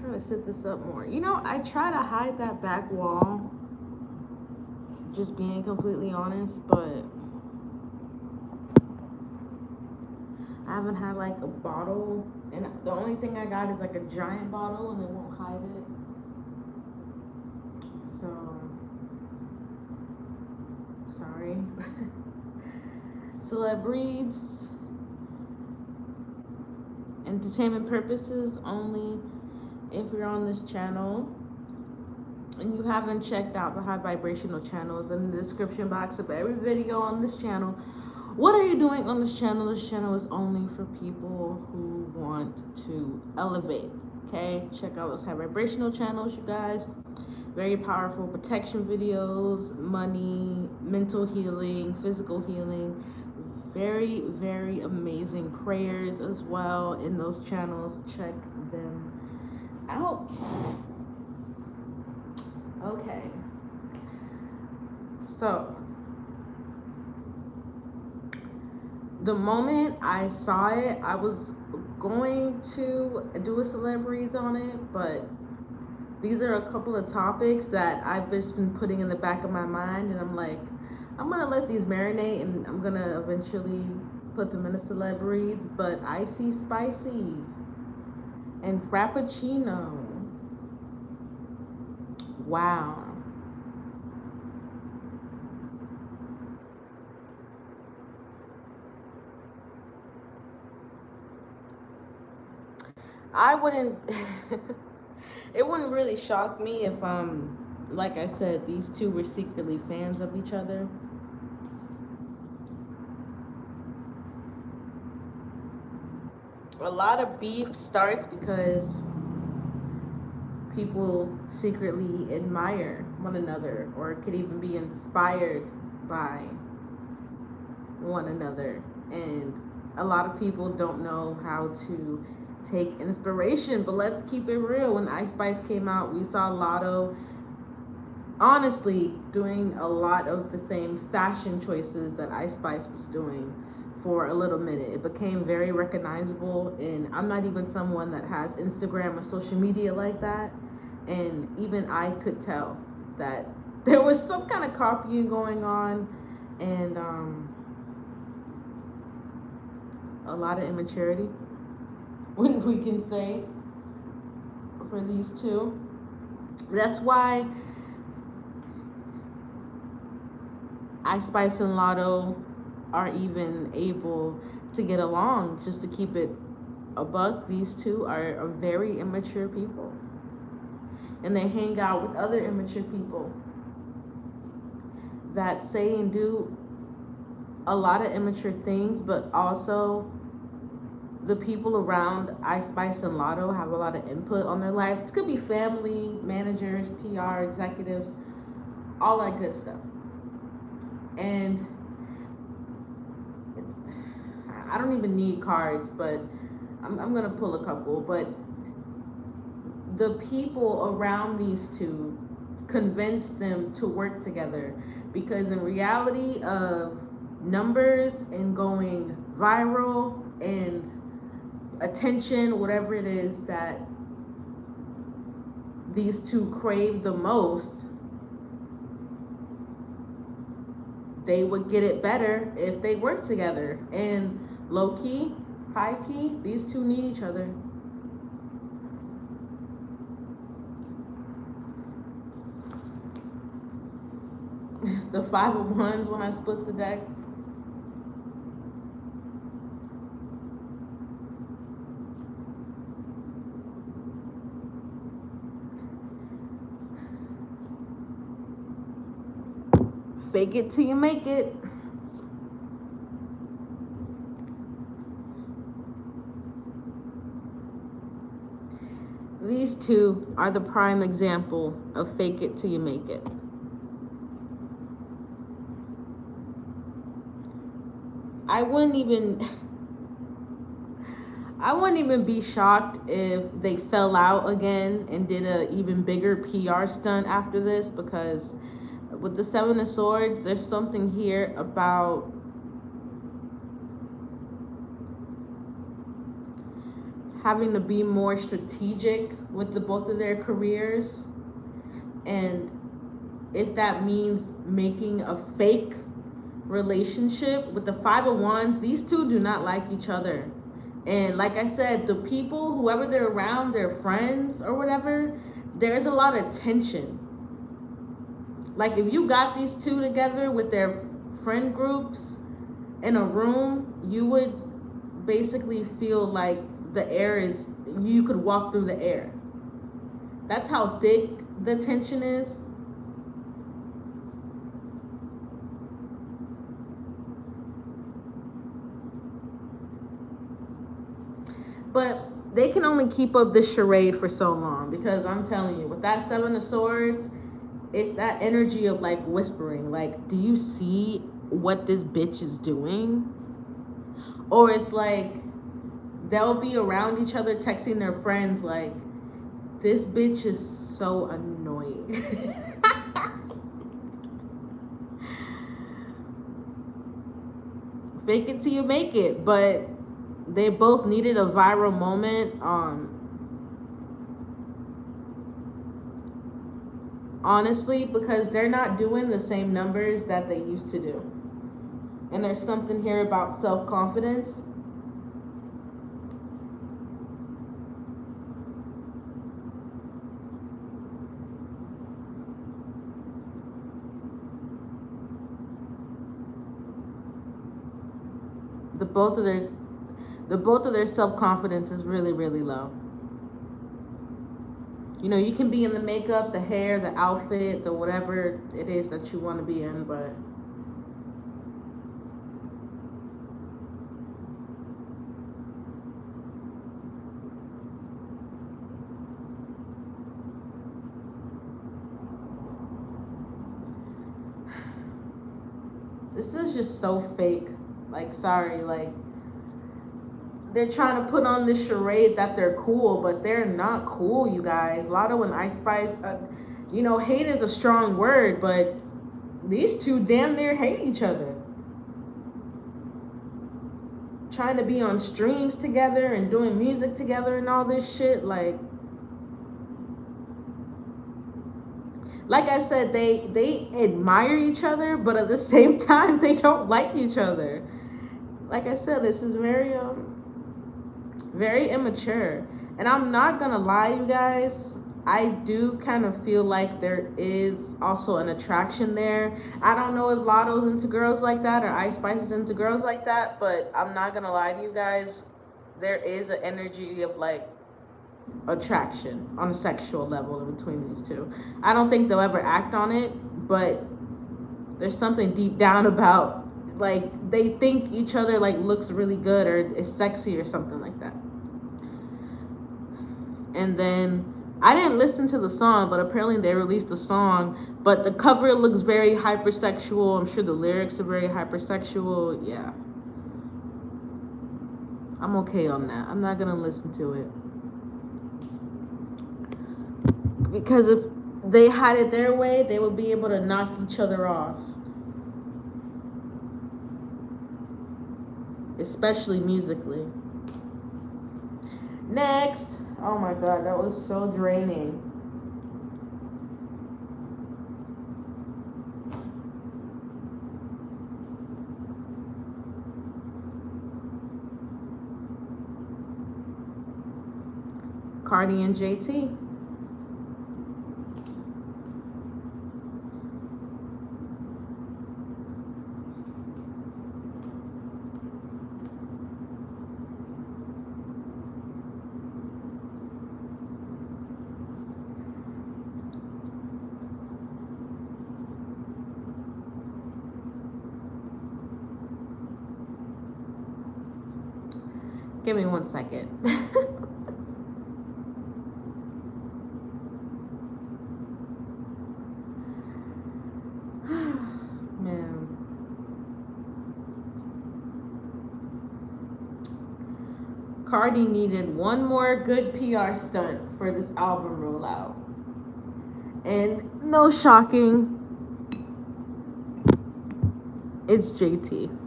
trying to set this up more. You know, I try to hide that back wall, just being completely honest, but I haven't had like a bottle, and the only thing I got is like a giant bottle, and it won't hide it. So, sorry. Celeb reads, entertainment purposes only. If you're on this channel and you haven't checked out the high vibrational channels in the description box of every video on this channel, what are you doing on this channel? This channel is only for people who want to elevate. Okay, check out those high vibrational channels, you guys. Very powerful protection videos, money, mental healing, physical healing. Very, very amazing prayers as well in those channels. Check them out. Okay, so the moment I saw it, I was going to do a celeb reads on it, but these are a couple of topics that I've just been putting in the back of my mind, and I'm like, I'm gonna let these marinate, and I'm gonna eventually put them in the celeb reads. But I see spicy and frappuccino. Wow. I wouldn't it wouldn't really shock me if like I said, these two were secretly fans of each other. A lot of beef starts because people secretly admire one another, or could even be inspired by one another. And a lot of people don't know how to take inspiration. But let's keep it real. When Ice Spice came out, we saw Latto honestly doing a lot of the same fashion choices that Ice Spice was doing for a little minute. It became very recognizable, and I'm not even someone that has Instagram or social media like that, and even I could tell that there was some kind of copying going on, and a lot of immaturity, we can say, for these two. That's why Ice Spice and Lotto are even able to get along. Just to keep it a buck, these two are very immature people, and they hang out with other immature people that say and do a lot of immature things. But also, the people around Ice Spice and Lotto have a lot of input on their life. This could be family, managers, PR executives, all that good stuff. And I don't even need cards, but I'm gonna pull a couple. But the people around these two convinced them to work together, because in reality of numbers and going viral and attention, whatever it is that these two crave the most, they would get it better if they work together. And low key, high key, these two need each other. The 5 of Wands when I split the deck. Fake it till you make it. These two are the prime example of fake it till you make it. I wouldn't even be shocked if they fell out again and did a even bigger PR stunt after this, because with the 7 of Swords, there's something here about having to be more strategic with the both of their careers, and if that means making a fake relationship. With the Five of Wands, these two do not like each other. And like I said, the people, whoever they're around, their friends or whatever, there's a lot of tension. Like if you got these two together with their friend groups in a room, you would basically feel like the air is, you could walk through the air. That's how thick the tension is. But they can only keep up this charade for so long, because I'm telling you, with that Seven of Swords, it's that energy of like whispering, like, do you see what this bitch is doing? Or it's like they'll be around each other texting their friends like, this bitch is so annoying. Fake it till you make it. But they both needed a viral moment. Honestly, because they're not doing the same numbers that they used to do. And there's something here about self-confidence. The both of their self-confidence is really, really low. You know, you can be in the makeup, the hair, the outfit, the whatever it is that you want to be in, but this is just so fake. Like, sorry, like, they're trying to put on this charade that they're cool, but they're not cool, you guys. Latto and Ice Spice, you know, hate is a strong word, but these two damn near hate each other. Trying to be on streams together and doing music together and all this shit, like I said, they admire each other, but at the same time, they don't like each other. Like I said, this is very immature. And I'm not gonna lie, you guys, I do kind of feel like there is also an attraction there. I don't know if Latto's into girls like that or Ice Spice is into girls like that, but I'm not gonna lie to you guys, there is an energy of like attraction on a sexual level in between these two. I don't think they'll ever act on it, but there's something deep down about, like, they think each other like looks really good or is sexy or something like that. And then I didn't listen to the song, but apparently they released the song, but the cover looks very hypersexual. I'm sure the lyrics are very hypersexual. Yeah, I'm okay on that. I'm not gonna listen to it, because if they had it their way, they would be able to knock each other off, especially musically. Next. Oh my god, that was so draining. Cardi and JT. Give me 1 second. Man. Cardi needed one more good PR stunt for this album rollout. And no shocking, it's JT.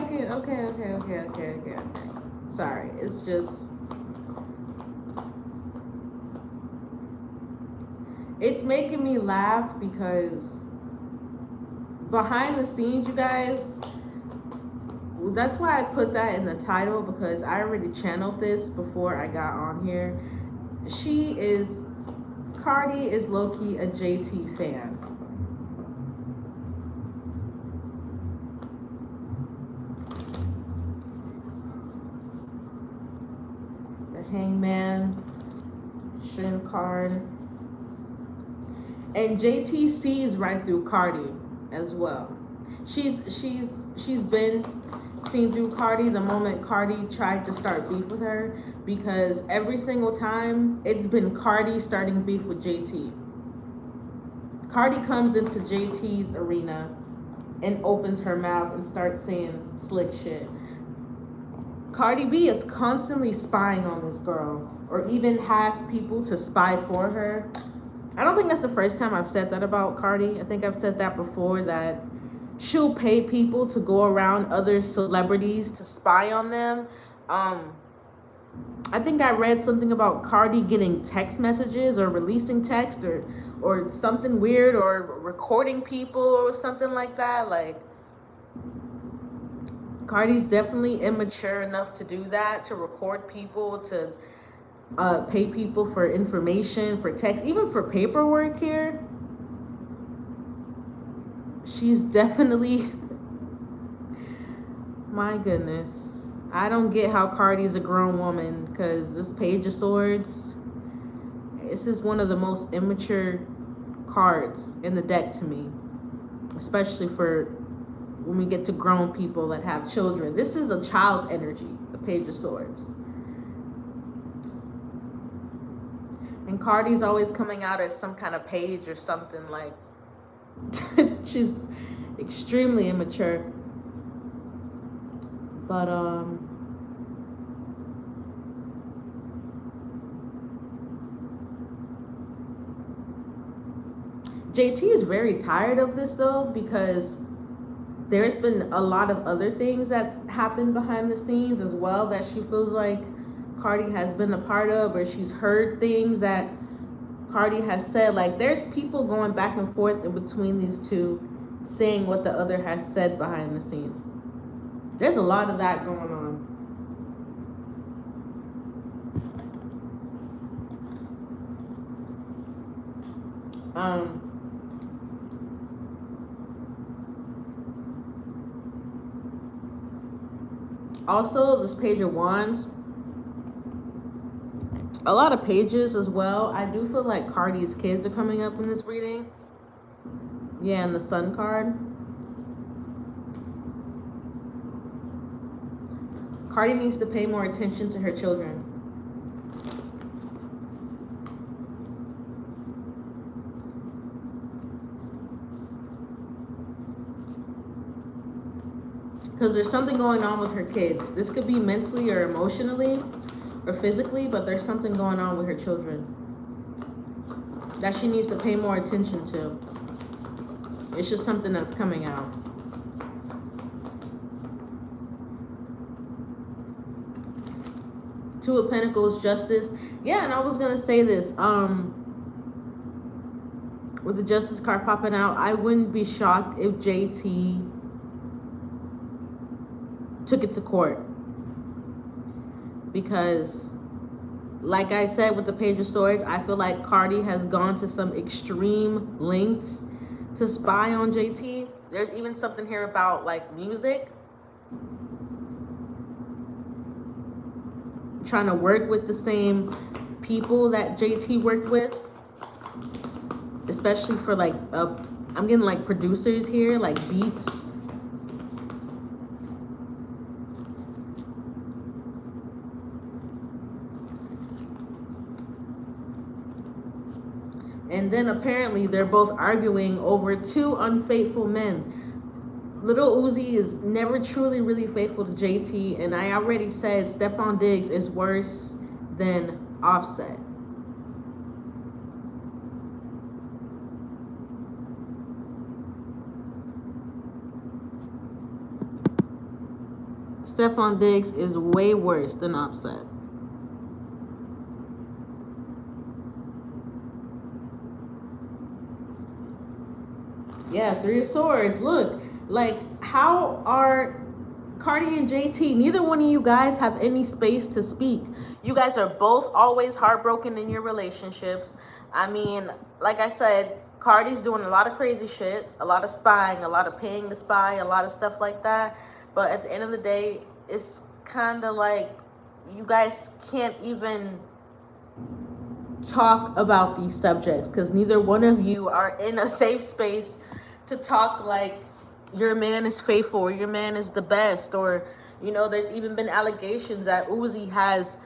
second. Okay. Sorry, it's just, it's making me laugh because behind the scenes, you guys, that's why I put that in the title, because I already channeled this before I got on here. Cardi is low-key a JT fan. The Hangman, Shin card. And JT sees right through Cardi as well. She's been seen through Cardi the moment Cardi tried to start beef with her, because every single time it's been Cardi starting beef with JT. Cardi comes into JT's arena and opens her mouth and starts saying slick shit. Cardi B is constantly spying on this girl, or even has people to spy for her. I don't think that's the first time I've said that about Cardi. I think I've said that before, that she'll pay people to go around other celebrities to spy on them. I think I read something about Cardi getting text messages or releasing text or something weird, or recording people or something like that. Like, Cardi's definitely immature enough to do that, to record people, to pay people for information, for text, even for paperwork here. She's definitely, my goodness. I don't get how Cardi's a grown woman, because this Page of Swords, this is one of the most immature cards in the deck to me, especially for when we get to grown people that have children. This is a child's energy, the Page of Swords. And Cardi's always coming out as some kind of page or something, like, she's extremely immature. But JT is very tired of this though, because there's been a lot of other things that's happened behind the scenes as well that she feels like Cardi has been a part of, or she's heard things that Cardi has said. Like, there's people going back and forth in between these two, saying what the other has said behind the scenes. There's a lot of that going on. Also, this Page of Wands, a lot of pages as well. I do feel like Cardi's kids are coming up in this reading. Yeah, and the Sun card. Cardi needs to pay more attention to her children. Because there's something going on with her kids. This could be mentally or emotionally or physically, but there's something going on with her children that she needs to pay more attention to. It's just something that's coming out. Two of Pentacles, Justice. Yeah, and I was going to say this. With the Justice card popping out, I wouldn't be shocked if JT took it to court, because like I said with the Page of Swords, I feel like Cardi has gone to some extreme lengths to spy on JT. There's even something here about like music, trying to work with the same people that JT worked with, especially for like I'm getting like producers here, like beats. And then apparently they're both arguing over two unfaithful men. Little Uzi is never truly really faithful to JT, and I already said Stephon Diggs is worse than Offset. Stephon Diggs is way worse than Offset. Yeah, Three of Swords. Look, like, how are Cardi and JT, neither one of you guys have any space to speak. You guys are both always heartbroken in your relationships. I mean, like I said, Cardi's doing a lot of crazy shit, a lot of spying, a lot of paying to spy, a lot of stuff like that. But at the end of the day, it's kind of like you guys can't even talk about these subjects because neither one of you are in a safe space to talk like your man is faithful or your man is the best, or, you know, there's even been allegations that Uzi has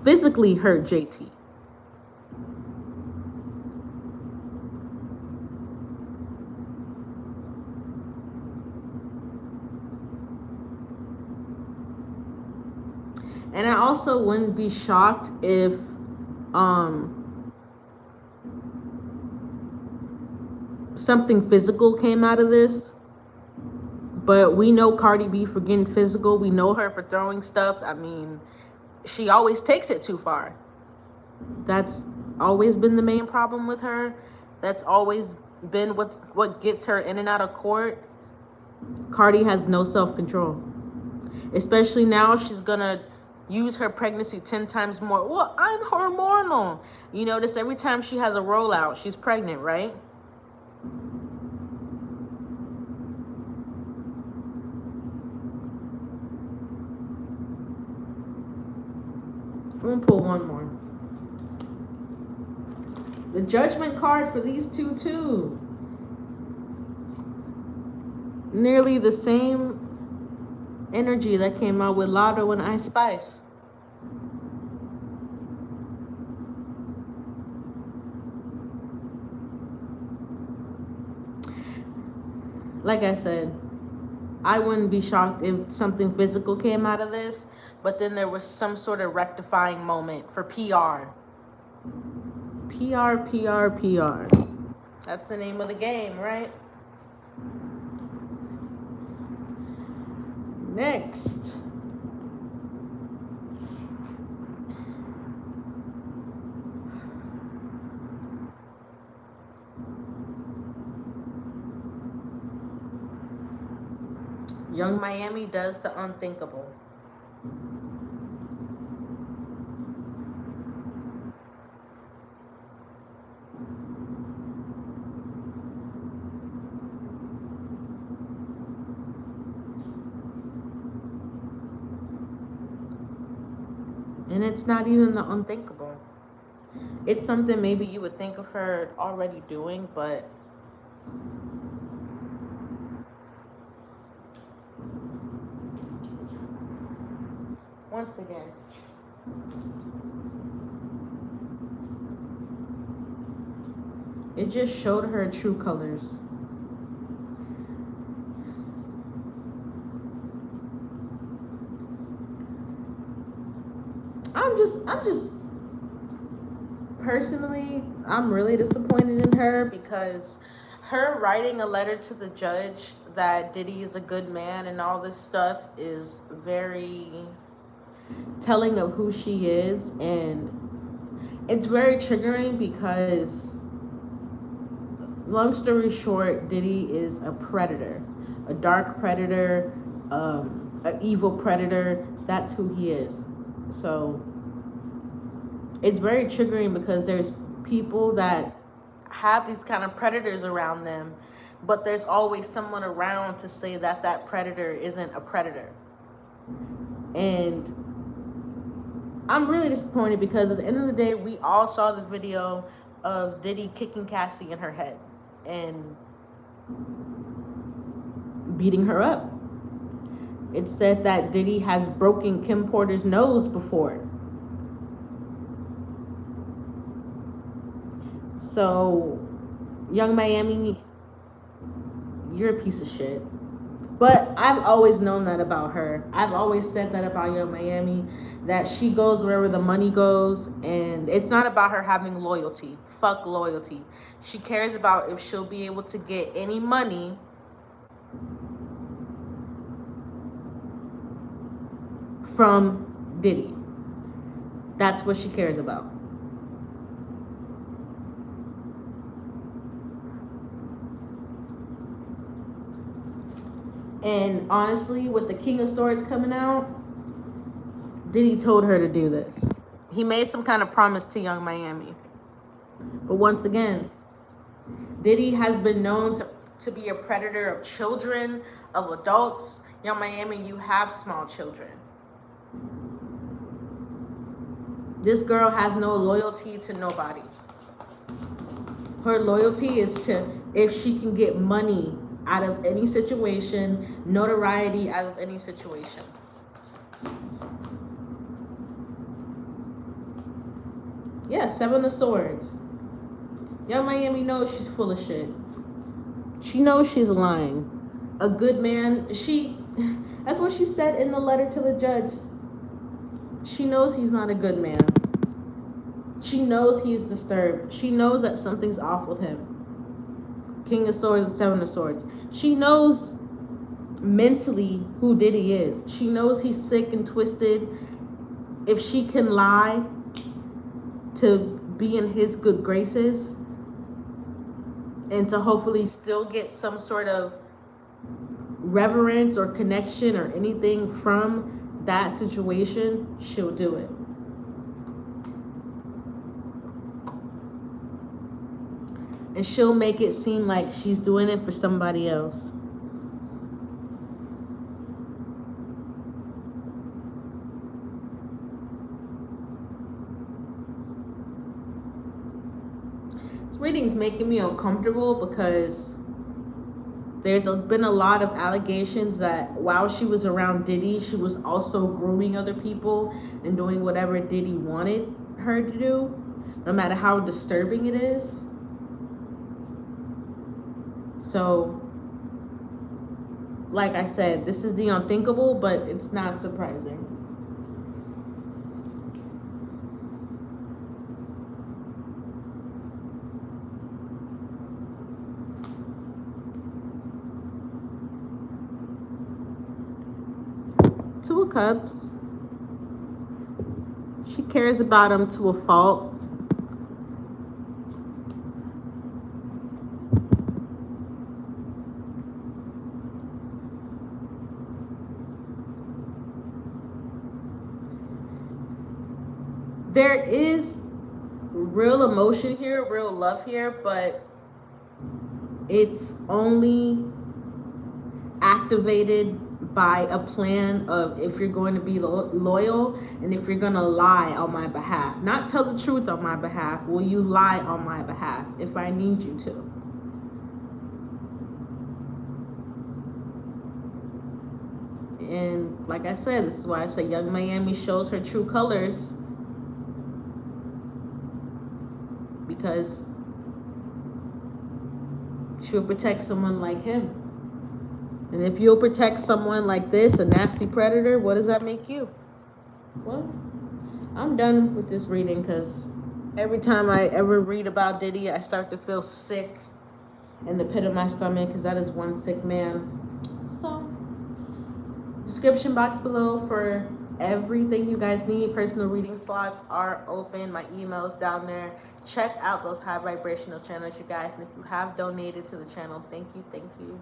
physically hurt JT. And I also wouldn't be shocked if something physical came out of this. But we know Cardi B for getting physical. We know her for throwing stuff. I mean, she always takes it too far. That's always been the main problem with her. That's always been what gets her in and out of court. Cardi has no self-control. Especially now, she's gonna use her pregnancy 10 times more. Well, I'm hormonal. You notice every time she has a rollout, she's pregnant, right? I'm gonna pull one more. The judgment card for these two too. Nearly the same energy that came out with Latto and Ice Spice. Like I said, I wouldn't be shocked if something physical came out of this, but then there was some sort of rectifying moment for PR. PR. That's the name of the game, right? Next. Young Miami does the unthinkable. And it's not even the unthinkable. It's something maybe you would think of her already doing, but once again, it just showed her true colors. I'm just personally, I'm really disappointed in her because her writing a letter to the judge that Diddy is a good man and all this stuff is very telling of who she is, and it's very triggering because, long story short, Diddy is a predator, a dark predator, an evil predator. That's who he is. So it's very triggering because there's people that have these kind of predators around them, but there's always someone around to say that that predator isn't a predator. And I'm really disappointed because at the end of the day, we all saw the video of Diddy kicking Cassie in her head and beating her up. It said that Diddy has broken Kim Porter's nose before. So, Young Miami, you're a piece of shit. But I've always known that about her. I've always said that about Young Miami, that she goes wherever the money goes, and it's not about her having loyalty. Fuck loyalty. She cares about if she'll be able to get any money from Diddy. That's what she cares about. And honestly, with the King of Swords coming out, Diddy told her to do this. He made some kind of promise to Young Miami. But once again, Diddy has been known to be a predator of children, of adults. Young Miami, you have small children. This girl has no loyalty to nobody. Her loyalty is to if she can get money out of any situation, notoriety out of any situation. Yeah, 7 of Swords. Young Miami knows she's full of shit. She knows she's lying. A good man, that's what she said in the letter to the judge. She knows he's not a good man. She knows he's disturbed. She knows that something's off with him. King of Swords and 7 of Swords. She knows mentally who Diddy is. She knows he's sick and twisted. If she can lie to be in his good graces and to hopefully still get some sort of reverence or connection or anything from that situation, she'll do it. And she'll make it seem like she's doing it for somebody else. This reading's making me uncomfortable because there's been a lot of allegations that while she was around Diddy, she was also grooming other people and doing whatever Diddy wanted her to do, no matter how disturbing it is. So, like I said, this is the unthinkable, but it's not surprising. Two of Cups. She cares about him to a fault. There is real emotion here, real love here, but it's only activated by a plan of if you're going to be loyal and if you're going to lie on my behalf. Not tell the truth on my behalf. Will you lie on my behalf if I need you to? And like I said, this is why I say Young Miami shows her true colors. Because she'll protect someone like him. And if you'll protect someone like this, a nasty predator, what does that make you? Well, I'm done with this reading because every time I ever read about Diddy, I start to feel sick in the pit of my stomach because that is one sick man. So, description box below for everything you guys need. Personal reading slots are open. My email's down there. Check out those high vibrational channels, you guys. And if you have donated to the channel, thank you, thank you,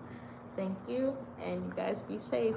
thank you. And you guys be safe.